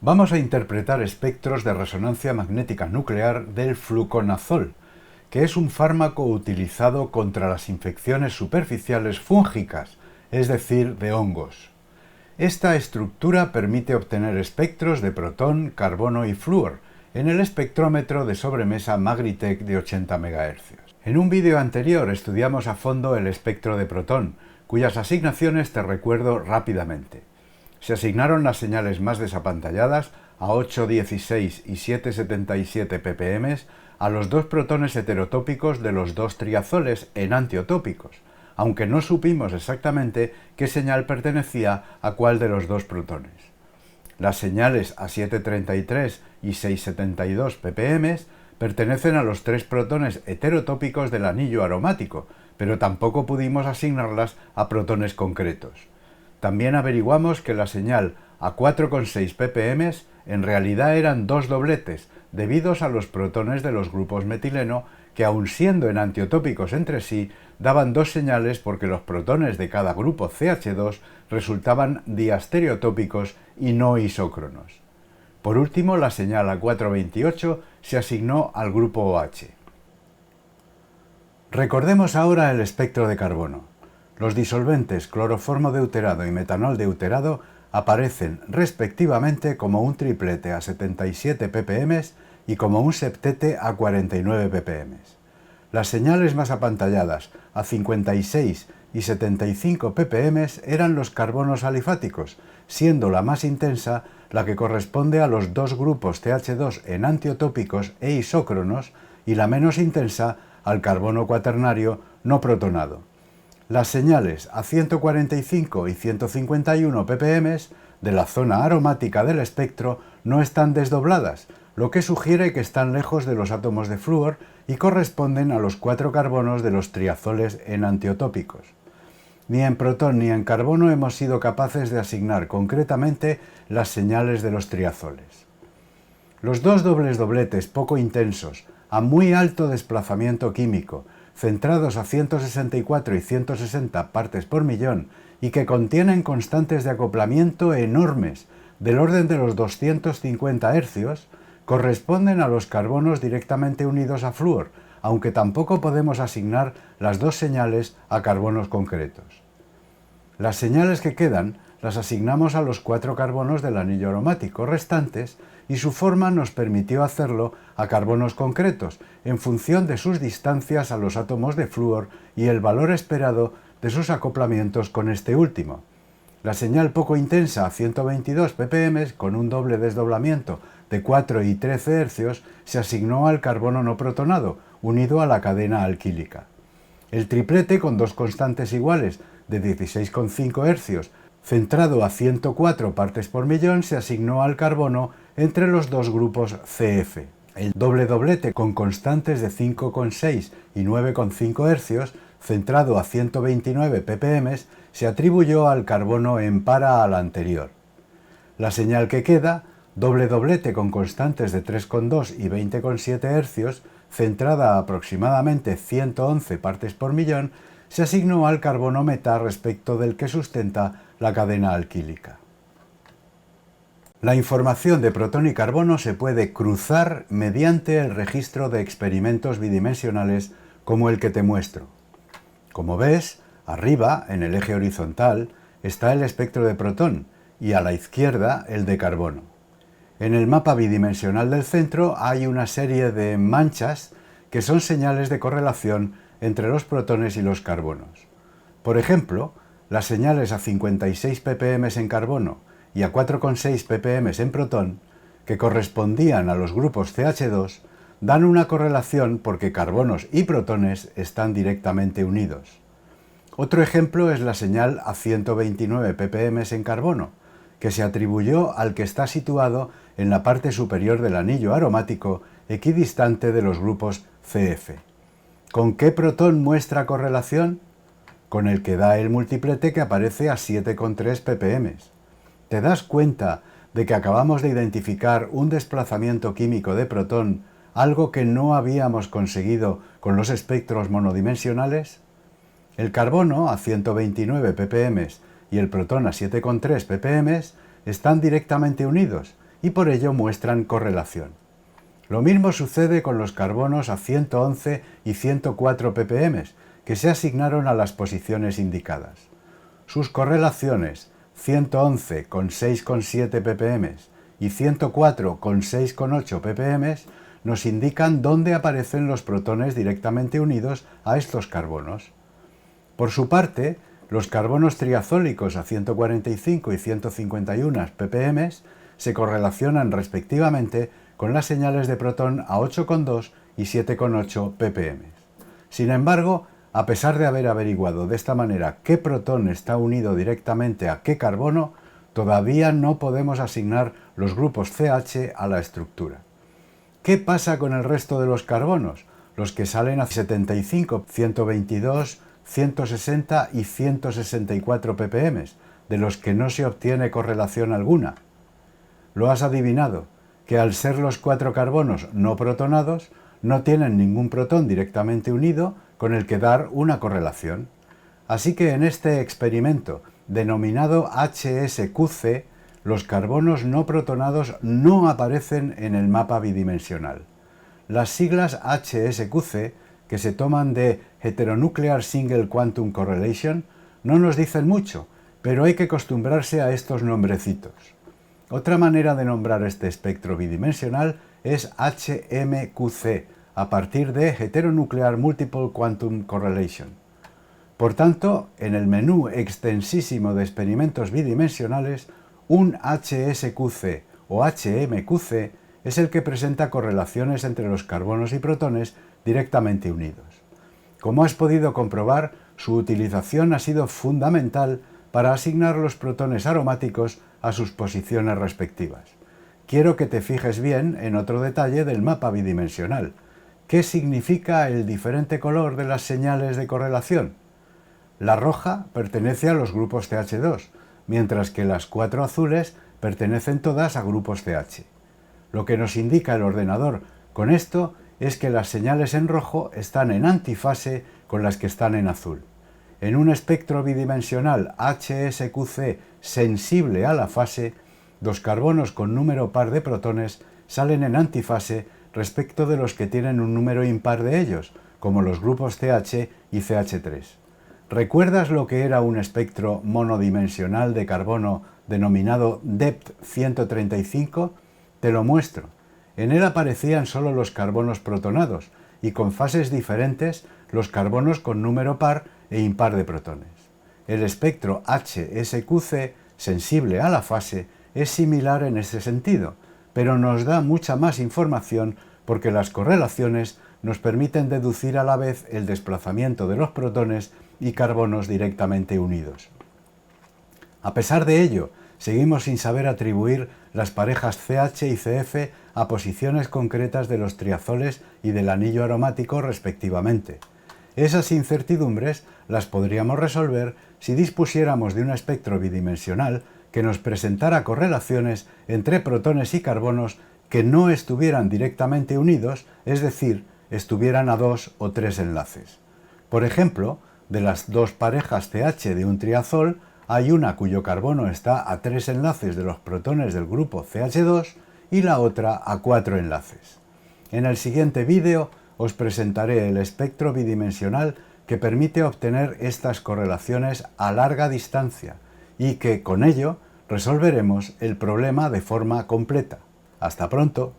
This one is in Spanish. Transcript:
Vamos a interpretar espectros de resonancia magnética nuclear del fluconazol, que es un fármaco utilizado contra las infecciones superficiales fúngicas, es decir, de hongos. Esta estructura permite obtener espectros de protón, carbono y flúor en el espectrómetro de sobremesa Magritech de 80 MHz. En un vídeo anterior estudiamos a fondo el espectro de protón, cuyas asignaciones te recuerdo rápidamente. Se asignaron las señales más desapantalladas a 8,16 y 7,77 ppm a los dos protones heterotópicos de los dos triazoles enantiotópicos, aunque no supimos exactamente qué señal pertenecía a cuál de los dos protones. Las señales a 7,33 y 6,72 ppm pertenecen a los tres protones heterotópicos del anillo aromático, pero tampoco pudimos asignarlas a protones concretos. También averiguamos que la señal a 4,6 ppm en realidad eran dos dobletes, debidos a los protones de los grupos metileno que, aun siendo enantiotópicos entre sí, daban dos señales porque los protones de cada grupo CH2 resultaban diastereotópicos y no isócronos. Por último, la señal a 4,28 se asignó al grupo OH. Recordemos ahora el espectro de carbono. Los disolventes cloroformo deuterado y metanol deuterado aparecen respectivamente como un triplete a 77 ppm y como un septete a 49 ppm. Las señales más apantalladas a 56 y 75 ppm eran los carbonos alifáticos, siendo la más intensa la que corresponde a los dos grupos CH2 enantiotópicos e isócronos y la menos intensa al carbono cuaternario no protonado. Las señales a 145 y 151 ppm de la zona aromática del espectro no están desdobladas, lo que sugiere que están lejos de los átomos de flúor y corresponden a los cuatro carbonos de los triazoles enantiotópicos. Ni en protón ni en carbono hemos sido capaces de asignar concretamente las señales de los triazoles. Los dos dobles dobletes poco intensos, a muy alto desplazamiento químico, centrados a 164 y 160 partes por millón y que contienen constantes de acoplamiento enormes, del orden de los 250 Hz, corresponden a los carbonos directamente unidos a flúor, aunque tampoco podemos asignar las dos señales a carbonos concretos. Las señales que quedan las asignamos a los cuatro carbonos del anillo aromático restantes y su forma nos permitió hacerlo a carbonos concretos, en función de sus distancias a los átomos de flúor y el valor esperado de sus acoplamientos con este último. La señal poco intensa a 122 ppm, con un doble desdoblamiento de 4 y 13 Hz, se asignó al carbono no protonado, unido a la cadena alquílica. El triplete, con dos constantes iguales de 16,5 Hz, centrado a 104 partes por millón, se asignó al carbono entre los dos grupos CF. El doble doblete, con constantes de 5,6 y 9,5 Hz, centrado a 129 ppm, se atribuyó al carbono en para al anterior. La señal que queda, doble doblete con constantes de 3,2 y 20,7 Hz, centrada a aproximadamente 111 partes por millón, se asignó al carbono meta respecto del que sustenta la cadena alquílica. La información de protón y carbono se puede cruzar mediante el registro de experimentos bidimensionales como el que te muestro. Como ves, arriba, en el eje horizontal, está el espectro de protón y a la izquierda el de carbono. En el mapa bidimensional del centro hay una serie de manchas que son señales de correlación entre los protones y los carbonos. Por ejemplo, las señales a 56 ppm en carbono y a 4,6 ppm en protón, que correspondían a los grupos CH2, dan una correlación porque carbonos y protones están directamente unidos. Otro ejemplo es la señal a 129 ppm en carbono, que se atribuyó al que está situado en la parte superior del anillo aromático, equidistante de los grupos CF. ¿Con qué protón muestra correlación? Con el que da el multiplete que aparece a 7,3 ppm. ¿Te das cuenta de que acabamos de identificar un desplazamiento químico de protón, algo que no habíamos conseguido con los espectros monodimensionales? El carbono a 129 ppm y el protón a 7,3 ppm están directamente unidos y por ello muestran correlación. Lo mismo sucede con los carbonos a 111 y 104 ppm, que se asignaron a las posiciones indicadas. Sus correlaciones 111 con 6,7 ppm y 104 con 6,8 ppm nos indican dónde aparecen los protones directamente unidos a estos carbonos. Por su parte, los carbonos triazólicos a 145 y 151 ppm se correlacionan respectivamente con las señales de protón a 8,2 y 7,8 ppm. Sin embargo, a pesar de haber averiguado de esta manera qué protón está unido directamente a qué carbono, todavía no podemos asignar los grupos CH a la estructura. ¿Qué pasa con el resto de los carbonos? Los que salen a 75, 122, 160 y 164 ppm, de los que no se obtiene correlación alguna. Lo has adivinado, que al ser los 4 carbonos no protonados, no tienen ningún protón directamente unido con el que dar una correlación. Así que en este experimento, denominado HSQC, los carbonos no protonados no aparecen en el mapa bidimensional. Las siglas HSQC, que se toman de Heteronuclear Single Quantum Correlation, no nos dicen mucho, pero hay que acostumbrarse a estos nombrecitos. Otra manera de nombrar este espectro bidimensional es HMQC, a partir de Heteronuclear Multiple Quantum Correlation. Por tanto, en el menú extensísimo de experimentos bidimensionales, un HSQC o HMQC es el que presenta correlaciones entre los carbonos y protones directamente unidos. Como has podido comprobar, su utilización ha sido fundamental para asignar los protones aromáticos a sus posiciones respectivas. Quiero que te fijes bien en otro detalle del mapa bidimensional. ¿Qué significa el diferente color de las señales de correlación? La roja pertenece a los grupos CH2, mientras que las 4 azules pertenecen todas a grupos CH. Lo que nos indica el ordenador con esto es que las señales en rojo están en antifase con las que están en azul. En un espectro bidimensional HSQC sensible a la fase, los carbonos con número par de protones salen en antifase respecto de los que tienen un número impar de ellos, como los grupos CH y CH3. ¿Recuerdas lo que era un espectro monodimensional de carbono denominado DEPT 135? Te lo muestro. En él aparecían solo los carbonos protonados y con fases diferentes los carbonos con número par e impar de protones. El espectro HSQC, sensible a la fase, es similar en ese sentido, pero nos da mucha más información porque las correlaciones nos permiten deducir a la vez el desplazamiento de los protones y carbonos directamente unidos. A pesar de ello, seguimos sin saber atribuir las parejas CH y CF a posiciones concretas de los triazoles y del anillo aromático respectivamente. Esas incertidumbres las podríamos resolver si dispusiéramos de un espectro bidimensional que nos presentara correlaciones entre protones y carbonos que no estuvieran directamente unidos, es decir, estuvieran a 2 o 3 enlaces. Por ejemplo, de las 2 parejas CH de un triazol, hay una cuyo carbono está a 3 enlaces de los protones del grupo CH2 y la otra a 4 enlaces. En el siguiente vídeo os presentaré el espectro bidimensional que permite obtener estas correlaciones a larga distancia y que, con ello, resolveremos el problema de forma completa. ¡Hasta pronto!